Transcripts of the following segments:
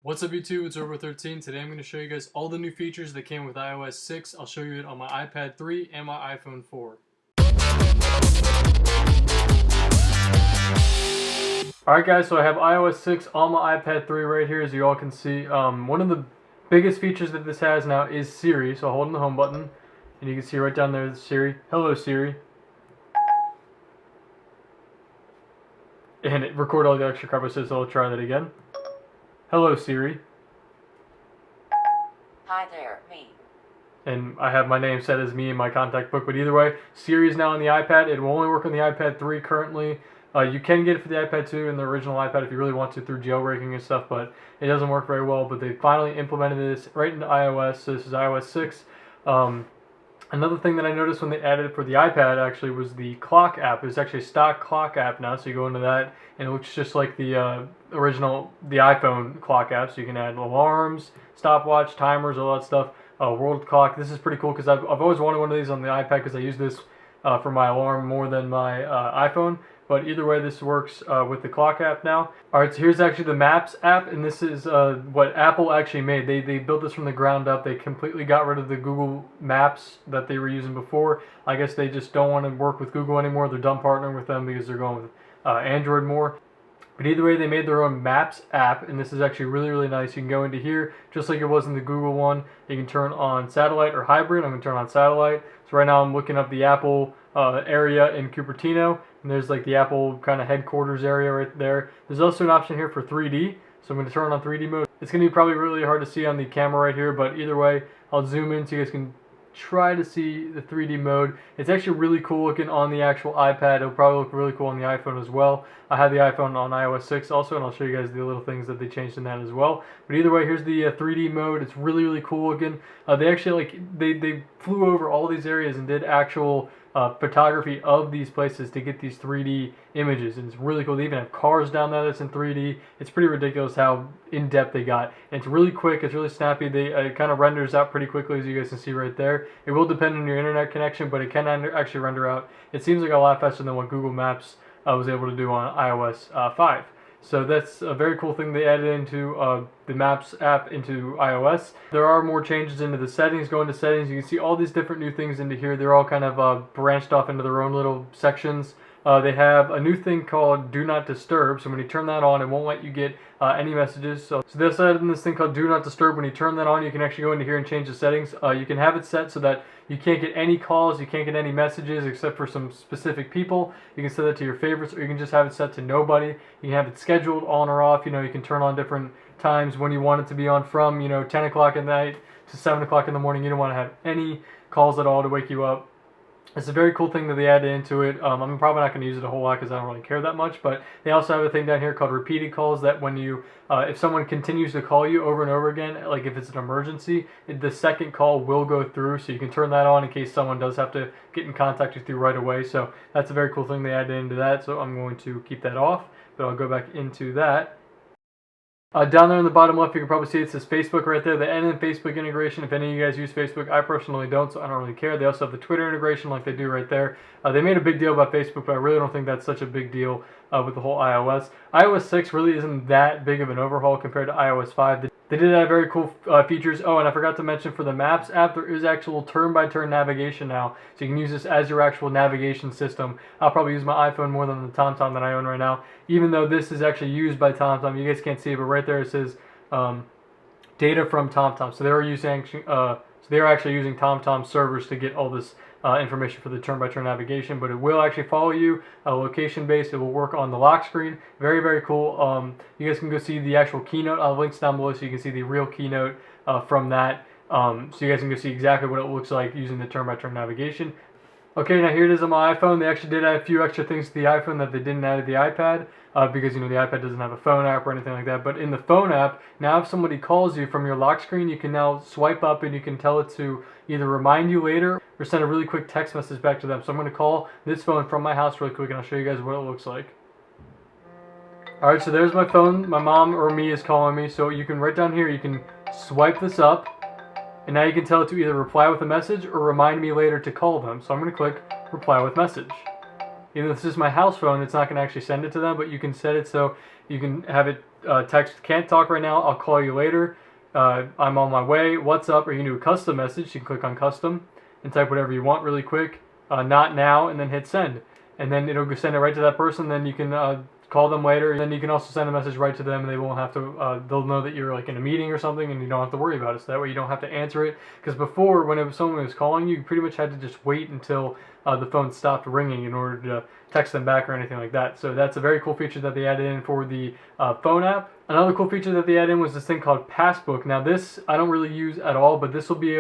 What's up YouTube, it's Over13. Today I'm going to show you guys all the new features that came with iOS 6. I'll show you it on my iPad 3 and my iPhone 4. Alright guys, so I have iOS 6 on my iPad 3 right here, as you all can see. One of the biggest features that this has now is Siri, so I'll hold on the home button, and you can see right down there Siri. Hello Siri. And it recorded all the extra crap, so I'll try that again. Hello Siri. Hi there, me. And I have my name set as me in my contact book, but either way, Siri is now on the iPad. It will only work on the iPad 3 currently. You can get it for the iPad 2 and the original iPad if you really want to through jailbreaking and stuff, but it doesn't work very well. But they finally implemented this right into iOS, so this is iOS 6. Another thing that I noticed when they added it for the iPad actually was the clock app. It's actually a stock clock app now, so you go into that and it looks just like the the iPhone clock app. So you can add alarms, stopwatch, timers, all that stuff. World clock. This is pretty cool because I've always wanted one of these on the iPad because I use this for my alarm more than my iPhone. But either way, this works with the clock app now. Alright, so here's actually the Maps app, and this is what Apple actually made. They built this from the ground up. They completely got rid of the Google Maps that they were using before. I guess they just don't want to work with Google anymore. They're done partnering with them because they're going with Android more. But either way, they made their own Maps app, and this is actually really, really nice. You can go into here, just like it was in the Google one. You can turn on satellite or hybrid. I'm going to turn on satellite. So right now I'm looking up the Apple area in Cupertino, and there's like the Apple kind of headquarters area right there. There's also an option here for 3D, so I'm going to turn on 3D mode. It's going to be probably really hard to see on the camera right here, but either way, I'll zoom in so you guys can try to see the 3D mode. It's actually really cool looking on the actual iPad. It'll probably look really cool on the iPhone as well. I have the iPhone on iOS 6 also, and I'll show you guys the little things that they changed in that as well. But either way, here's the 3D mode. It's really, really cool looking. They actually they flew over all these areas and did actual photography of these places to get these 3D images, and it's really cool. They even have cars down there that's in 3D. It's pretty ridiculous how in-depth they got. And it's really quick, it's really snappy. It kind of renders out pretty quickly, as you guys can see right there. It will depend on your internet connection, but it can actually render out. It seems like a lot faster than what Google Maps was able to do on iOS 5. So that's a very cool thing they added into the Maps app into iOS. There are more changes into the settings. Go into settings, you can see all these different new things into here. They're all kind of branched off into their own little sections. They have a new thing called Do Not Disturb, so when you turn that on, it won't let you get any messages. So they also added in this thing called Do Not Disturb. When you turn that on, you can actually go into here and change the settings. You can have it set so that you can't get any calls, you can't get any messages except for some specific people. You can set that to your favorites, or you can just have it set to nobody. You can have it scheduled on or off. You know, you can turn on different times when you want it to be on, from 10 o'clock at night to 7 o'clock in the morning. You don't want to have any calls at all to wake you up. It's a very cool thing that they added into it. I'm probably not going to use it a whole lot because I don't really care that much, but they also have a thing down here called repeated calls, that when you, if someone continues to call you over and over again, like if it's an emergency, the second call will go through, so you can turn that on in case someone does have to get in contact with you right away. So that's a very cool thing they added into that, so I'm going to keep that off, but I'll go back into that. Down there in the bottom left, you can probably see it says Facebook right there. The N in Facebook integration, if any of you guys use Facebook, I personally don't, so I don't really care. They also have the Twitter integration like they do right there. They made a big deal about Facebook, but I really don't think that's such a big deal with the whole iOS. iOS 6 really isn't that big of an overhaul compared to iOS 5. They did have very cool features. Oh, and I forgot to mention, for the Maps app, there is actual turn-by-turn navigation now, so you can use this as your actual navigation system. I'll probably use my iPhone more than the TomTom that I own right now, even though this is actually used by TomTom. You guys can't see it, but right there it says data from TomTom. So they're actually using TomTom servers to get all this information for the turn-by-turn navigation, but it will actually follow you location-based. It will work on the lock screen. Very, very cool. You guys can go see the actual keynote. I'll have links down below so you can see the real keynote from that. So you guys can go see exactly what it looks like using the turn-by-turn navigation. Okay, now here it is on my iPhone. They actually did add a few extra things to the iPhone that they didn't add to the iPad, because the iPad doesn't have a phone app or anything like that. But in the phone app, now if somebody calls you from your lock screen, you can now swipe up and you can tell it to either remind you later or send a really quick text message back to them. So I'm going to call this phone from my house really quick, and I'll show you guys what it looks like. Alright, so there's my phone. My mom or me is calling me. So you can, right down here, you can swipe this up, and now you can tell it to either reply with a message or remind me later to call them. So I'm going to click reply with message. Even though this is my house phone, it's not going to actually send it to them, but you can set it so You can have it text, can't talk right now, I'll call you later, I'm on my way, what's up, or you can do a custom message. You can click on custom and type whatever you want really quick, not now, and then hit send. And then it'll send it right to that person. Then you can call them later, and then you can also send a message right to them, and they won't have to, they'll know that you're like in a meeting or something, and you don't have to worry about it. So that way you don't have to answer it. Because before, when someone was calling you, you pretty much had to just wait until the phone stopped ringing in order to text them back or anything like that. So that's a very cool feature that they added in for the phone app. Another cool feature that they added in was this thing called Passbook. Now this I don't really use at all, but this will be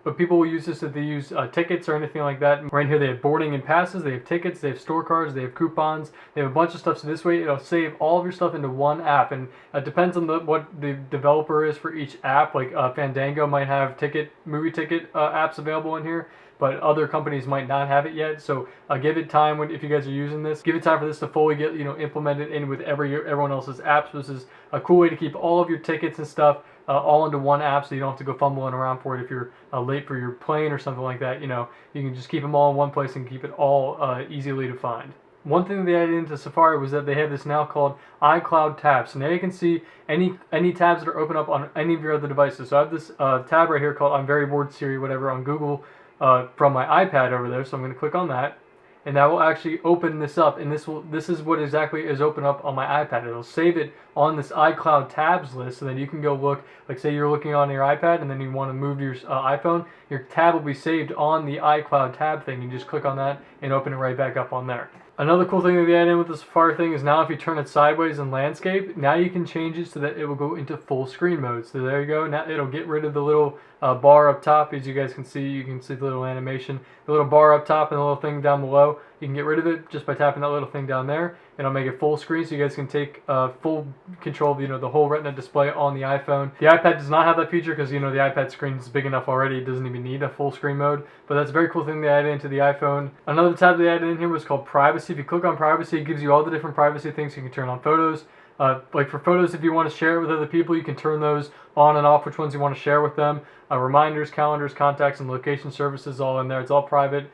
but people will use this if they use tickets or anything like that. Right here they have boarding and passes, they have tickets, they have store cards, they have coupons, they have a bunch of stuff. So this way it'll save all of your stuff into one app, and it depends on what the developer is for each app. Like Fandango might have movie ticket apps available in here, but other companies might not have it yet. So give it time if you guys are using this. Give it time for this to fully get implemented in with everyone else's apps. This is a cool way to keep all of your tickets and stuff all into one app, so you don't have to go fumbling around for it if you're late for your plane or something like that. You can just keep them all in one place and keep it all easily to find. One thing they added into Safari was that they have this now called iCloud tabs. So now you can see any tabs that are open up on any of your other devices. So I have this tab right here called I'm Very Bored Siri, whatever, on Google from my iPad over there. So I'm going to click on that, and that will actually open this up, and this is what exactly is open up on my iPad. It'll save it on this iCloud tabs list, so then you can go look, like say you're looking on your iPad and then you want to move to your iPhone, your tab will be saved on the iCloud tab thing. You just click on that and open it right back up on there. Another cool thing that they add in with the Safari thing is now if you turn it sideways in landscape, now you can change it so that it will go into full screen mode. So there you go. Now it'll get rid of the little bar up top. As you guys can see, you can see the little animation. The little bar up top and the little thing down below, you can get rid of it just by tapping that little thing down there. It'll make it full screen so you guys can take full control of the whole Retina display on the iPhone. The iPad does not have that feature because the iPad screen is big enough already. It doesn't even need a full screen mode. But that's a very cool thing they added into the iPhone. Another tab they added in here was called Privacy. If you click on Privacy, it gives you all the different privacy things. You can turn on photos. Like for photos, if you want to share it with other people, you can turn those on and off, which ones you want to share with them. Reminders, calendars, contacts, and location services all in there. It's all private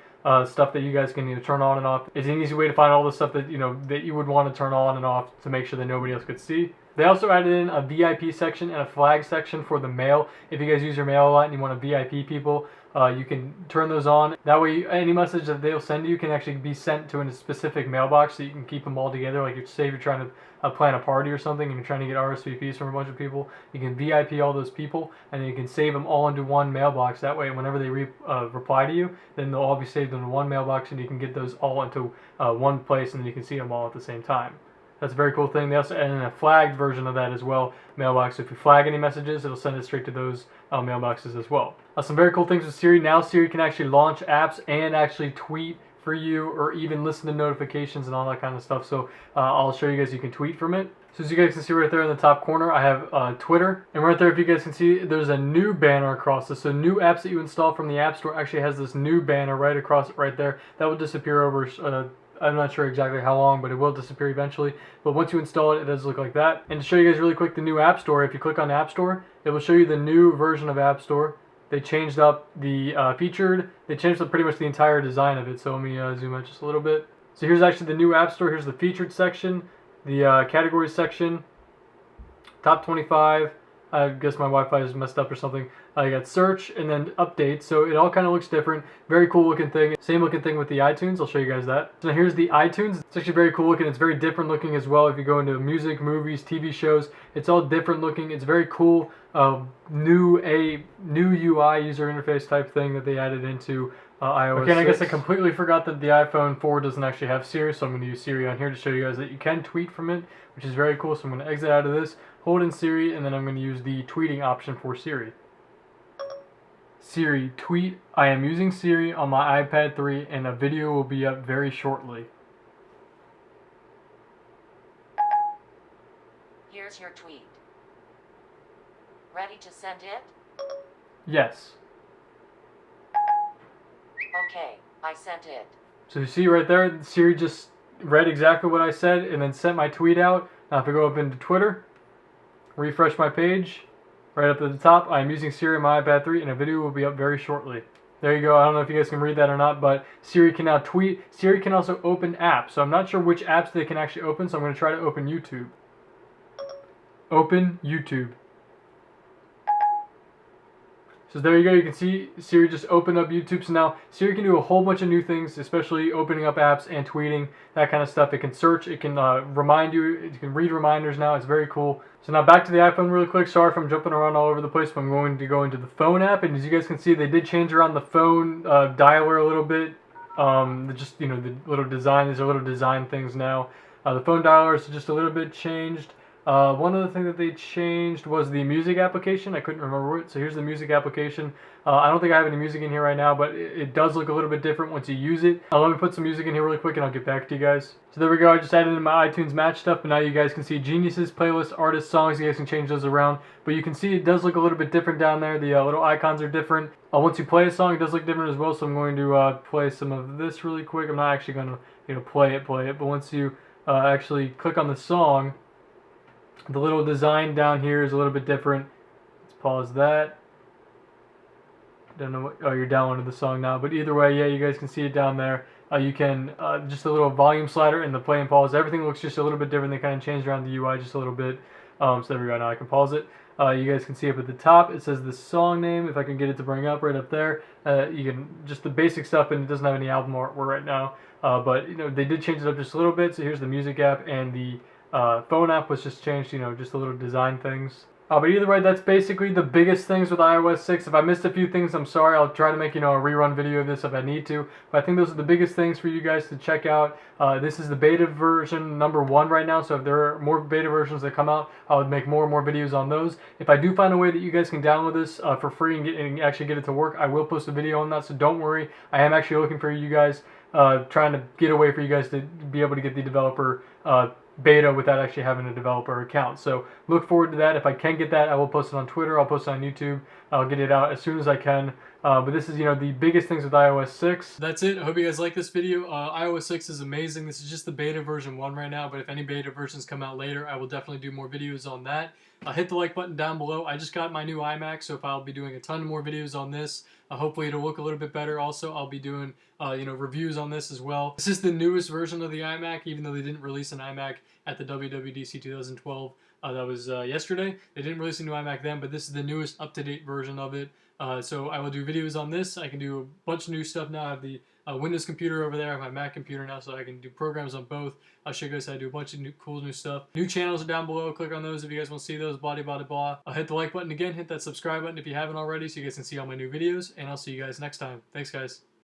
stuff that you guys can turn on and off. It's an easy way to find all the stuff that that you would want to turn on and off to make sure that nobody else could see. They also added in a VIP section and a flag section for the mail. If you guys use your mail a lot and you want to VIP people, you can turn those on. That way any message that they'll send you can actually be sent to a specific mailbox, so you can keep them all together. Like say if you're trying to plan a party or something and you're trying to get RSVPs from a bunch of people, you can VIP all those people and then you can save them all into one mailbox. That way whenever they reply to you, then they'll all be saved in one mailbox and you can get those all into one place, and then you can see them all at the same time. That's a very cool thing. They also added in a flagged version of that as well, mailbox. So if you flag any messages, it'll send it straight to those mailboxes as well. Some very cool things with Siri. Now Siri can actually launch apps and actually tweet for you, or even listen to notifications and all that kind of stuff. So I'll show you guys, you can tweet from it. So as you guys can see right there in the top corner, I have Twitter. And right there, if you guys can see, there's a new banner across this. So new apps that you install from the App Store actually has this new banner right across it right there. That will disappear over I'm not sure exactly how long, but it will disappear eventually. But once you install it, it does look like that. And to show you guys really quick the new App Store, if you click on App Store, it will show you the new version of App Store. They changed up the they changed up pretty much the entire design of it. So let me zoom out just a little bit. So here's actually the new App Store. Here's the featured section, the categories section, top 25. I guess my Wi-Fi is messed up or something. I got search and then updates, so it all kind of looks different. Very cool looking thing. Same looking thing with the iTunes. I'll show you guys that. So here's the iTunes. It's actually very cool looking. It's very different looking as well. If you go into music, movies, TV shows, it's all different looking. It's very cool. New UI user interface type thing that they added into iOS. Okay, and I guess I completely forgot that the iPhone 4 doesn't actually have Siri, so I'm going to use Siri on here to show you guys that you can tweet from it, which is very cool. So I'm going to exit out of this, hold in Siri, and then I'm going to use the tweeting option for Siri. Siri, tweet, I am using Siri on my iPad 3 and a video will be up very shortly. Here's your tweet. Ready to send it? Yes. Okay, I sent it. So you see right there, Siri just read exactly what I said and then sent my tweet out. Now if I go up into Twitter, refresh my page, right up at the top, I am using Siri on my iPad 3 and a video will be up very shortly. There you go. I don't know if you guys can read that or not, but Siri can now tweet. Siri can also open apps. So I'm not sure which apps they can actually open, so I'm going to try to open YouTube. Open YouTube. So there you go. You can see Siri just opened up YouTube. So now Siri can do a whole bunch of new things, especially opening up apps and tweeting, that kind of stuff. It can search. It can remind you. It can read reminders now. It's very cool. So now back to the iPhone really quick. Sorry if I'm jumping around all over the place, but I'm going to go into the phone app. And as you guys can see, they did change around the phone dialer a little bit. Just, you know, the little design. These are little design things now. The phone dialer is just a little bit changed. One other thing that they changed was the music application. I couldn't remember it. So here's the music application. I don't think I have any music in here right now, but it does look a little bit different once you use it. Let me put some music in here really quick and I'll get back to you guys. So there we go. I just added in my iTunes Match stuff, but now you guys can see Geniuses, Playlists, Artists, Songs. You guys can change those around. But you can see it does look a little bit different down there. The little icons are different. Once you play a song, it does look different as well. So I'm going to play some of this really quick. I'm not actually going to, you know, play it. But once you actually click on the song, the little design down here is a little bit different. Let's pause that. Don't know what, oh, you're downloading the song now. But either way, yeah, you guys can see it down there. You can, just a little volume slider and the play and pause. Everything looks just a little bit different. They kind of changed around the UI just a little bit. So there we go. Now I can pause it. You guys can see up at the top, it says the song name. If I can get it to bring up right up there. You can, just the basic stuff, and it doesn't have any album artwork right now. But, you know, they did change it up just a little bit. So here's the music app, and the phone app was just changed, you know, just a little design things. But either way, that's basically the biggest things with iOS 6. If I missed a few things, I'm sorry. I'll try to make, you know, a rerun video of this if I need to. But I think those are the biggest things for you guys to check out. This is the beta version number 1 right now. So if there are more beta versions that come out, I would make more and more videos on those. If I do find a way that you guys can download this for free and actually get it to work, I will post a video on that. So don't worry. I am actually looking for you guys, trying to get a way for you guys to be able to get the developer beta without actually having a developer account. So look forward to that. If I can get that, I will post it on Twitter. I'll post it on YouTube. I'll get it out as soon as I can. But this is, you know, the biggest things with iOS 6. That's it. I hope you guys like this video. iOS 6 is amazing. This is just the beta version 1 right now, but if any beta versions come out later, I will definitely do more videos on that. Hit the like button down below. I just got my new iMac, so if I'll be doing a ton more videos on this, hopefully it'll look a little bit better. Also, I'll be doing you know, reviews on this as well. This is the newest version of the iMac, even though they didn't release an iMac at the WWDC 2012. That was yesterday. They didn't release a new iMac then, but this is the newest up-to-date version of it. So I will do videos on this. I can do a bunch of new stuff now. I have the Windows computer over there. I have my Mac computer now, so I can do programs on both. I'll show you guys how to do a bunch of cool new stuff. New channels are down below. Click on those if you guys want to see those. Blah, blah, blah. Hit the like button again. Hit that subscribe button if you haven't already so you guys can see all my new videos. And I'll see you guys next time. Thanks, guys.